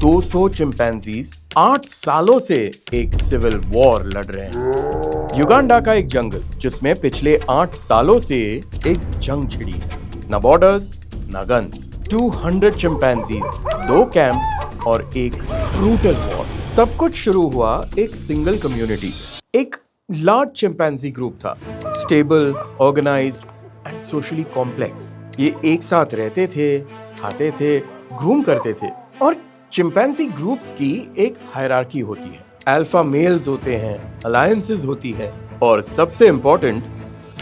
200 chimpanzees 8 सालों से एक सिविल वॉर लड़ रहे हैं। युगांडा का एक जंगल जिसमें पिछले 8 सालों से एक जंग छिड़ी, ना बॉर्डर्स ना गन्स, 200 चिंपैंजीज, 2 कैंप्स और एक ब्रूटल वॉर। सब कुछ शुरू हुआ एक सिंगल कम्युनिटी से। एक लार्ज चिंपैंजी ग्रुप था, stable, organised and socially complex. ये एक साथ रहते थे, खाते थे, ग्रूम करते थे। और चिंपैंजी ग्रुप्स की एक हायरार्की होती है, अल्फा मेल्स होते हैं, अलायंसेस होती है और सबसे इंपॉर्टेंट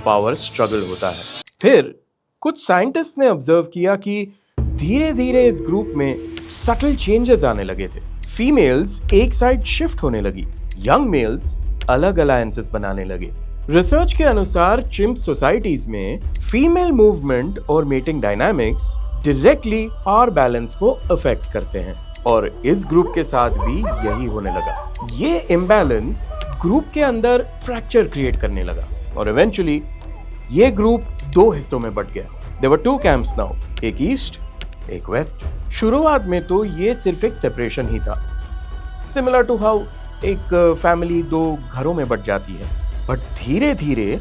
पावर स्ट्रगल होता है। फिर कुछ साइंटिस्ट ने ऑब्जर्व किया कि धीरे धीरे इस ग्रुप में सटल चेंजेस आने लगे थे। फीमेल्स एक साइड शिफ्ट होने लगी, यंग मेल्स अलग अलायंसेस बनाने लगे। रिसर्च के अनुसार चिंप सोसाइटीज में फीमेल मूवमेंट और mating dynamics directly power balance को अफेक्ट करते हैं और इस ग्रुप के साथ भी यही होने लगा। ये इम्बैलेंस ग्रुप के अंदर फ्रैक्चर क्रिएट करने लगा और इवेंचुअली ये ग्रुप 2 हिस्सों में बट गया। देयर वर 2 कैंप्स नाउ, एक ईस्ट एक वेस्ट। शुरुआत में तो ये सिर्फ एक सेपरेशन ही था, सिमिलर टू हाउ एक फैमिली 2 घरों में बट जाती है, बट धीरे धीरे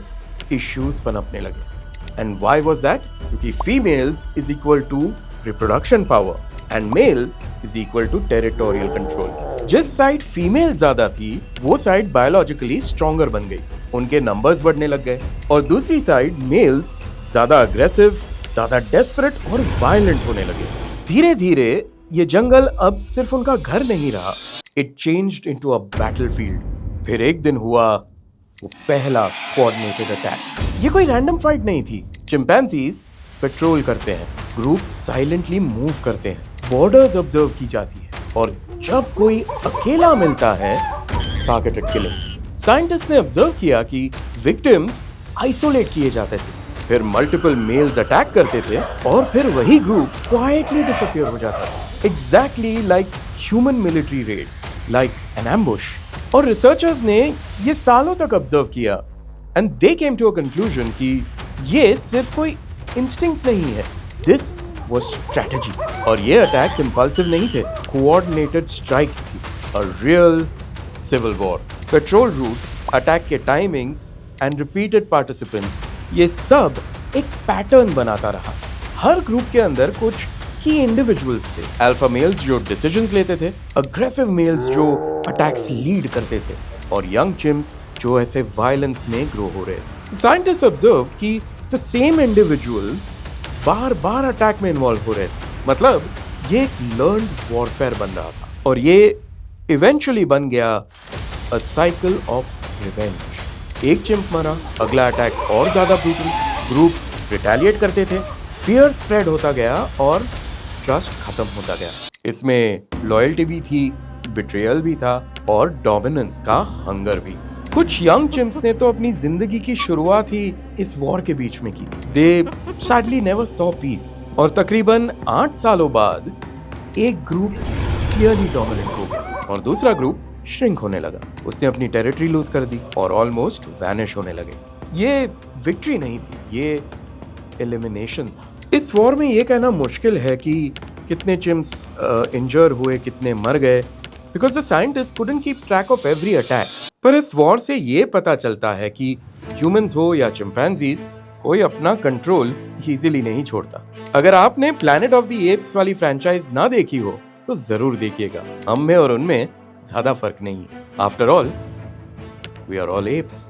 इश्यूज पनपने लगे। And why was that? क्योंकि females is equal to reproduction power and males is equal to territorial control. जिस साइड फीमेल ज्यादा थी वो साइड बायोलॉजिकली स्ट्रॉन्गर बन गई, उनके नंबर्स बढ़ने लग गए। और दूसरी साइड मेल्स ज्यादा अग्रेसिव, ज्यादा डेस्परेट और वायलेंट होने लगे। धीरे धीरे ये जंगल अब सिर्फ उनका घर नहीं रहा, it changed into a battlefield. फिर एक दिन हुआ वो पहला कोऑर्डिनेटेड अटैक। ये कोई रैंडम फाइट नहीं थी। चिंपैंजीज पेट्रोल करते हैं, ग्रुप्स साइलेंटली मूव करते हैं, बॉर्डर्स ऑब्जर्व की जाती है और जब कोई अकेला मिलता है टारगेटेड किलिंग। साइंटिस्ट ने ऑब्जर्व किया कि विक्टिम्स आइसोलेट किए जाते थे, फिर मल्टीपल मेल्स अटैक करते थे और फिर वही ग्रुप क्वाइटली डिसअपीयर हो जाता था, exactly like human military raids, like an ambush. और रिसर्चर्स ने ये सालों तक ऑब्जर्व किया and they came to a conclusion कि ये सिर्फ कोई इंस्टिंक्ट नहीं है, दिस वाज स्ट्रेटजी। और ये अटैक्स इंपल्सिव नहीं थे, कोऑर्डिनेटेड स्ट्राइक्स थी, a real civil war. Patrol routes, attack के टाइमिंग्स एंड रिपीटेड पार्टिसिपेंट्स, ये सब एक पैटर्न बनाता रहा। हर ग्रुप के अंदर कुछ की इंडिविजुअल्स थे, अल्फा मेल्स जो डिसीजंस लेते थे, अग्रेसिव मेल्स जो अटैक्स लीड करते थे और यंग चिम्प्स जो ऐसे वायलेंस में ग्रो हो रहे थे। साइंटिस्ट ऑब्जर्व कि the same individuals bar bar attack में इन्वॉल्व हो रहे थे, मतलब ये एक लर्न्ड वॉरफेयर बन रहा था और ये इवेंचुअली बन गया अ साइकिल ऑफ रिवेंज। एक चिम्प मरा, अगला अटैक और ज्यादा ब्रूटल, ग्रुप्स रिटेलिएट करते थे, फियर स्प्रेड होता गया और ट्रस्ट खत्म होता गया। इसमें लॉयल्टी भी थी, बिट्रेयल भी था और डोमिनेंस का हंगर भी। कुछ यंग चिम्प्स ने तो अपनी जिंदगी की शुरुआत ही इस वॉर के बीच में की। दे सैडली नेवर सॉ पीस और तकरीबन 8 सालों बाद एक ग्रुप क्लियरली डोमिनेंट हो गया और दूसरा ग्रुप श्रिंक होने लगा। उसने अपनी टेरिटरी लूज कर दी और ऑलमोस्ट वैनिश होने लगे। ये विक्ट्री नहीं थी, ये एलिमिनेशन था। इस वॉर में ये कहना मुश्किल है कि कितने चिम्प्स इंजर हुए, कितने मर गए, because the scientist couldn't keep track of every attack. पर इस वॉर से ये पता चलता है कि ह्यूमंस हो या चिंपैंजीज, कोई अपना कंट्रोल इजीली नहीं छोड़ता। अगर आपने प्लैनेट ऑफ द एप्स वाली फ्रेंचाइज ना देखी हो तो जरूर देखिएगा, हम में और उनमें ज्यादा फर्क नहीं है। After all we are all apes.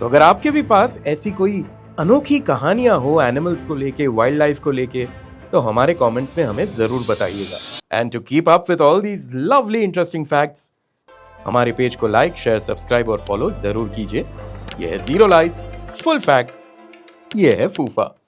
तो अगर आपके भी पास ऐसी कोई अनोखी कहानियां हो एनिमल्स को लेके, वाइल्ड लाइफ को लेके, तो हमारे कमेंट्स में हमें जरूर बताइएगा। And to keep up with all these lovely interesting facts, हमारे पेज को लाइक, शेयर, सब्सक्राइब और फॉलो जरूर कीजिए। यह है जीरो लाइज फुल फैक्ट्स, ये है फूफा।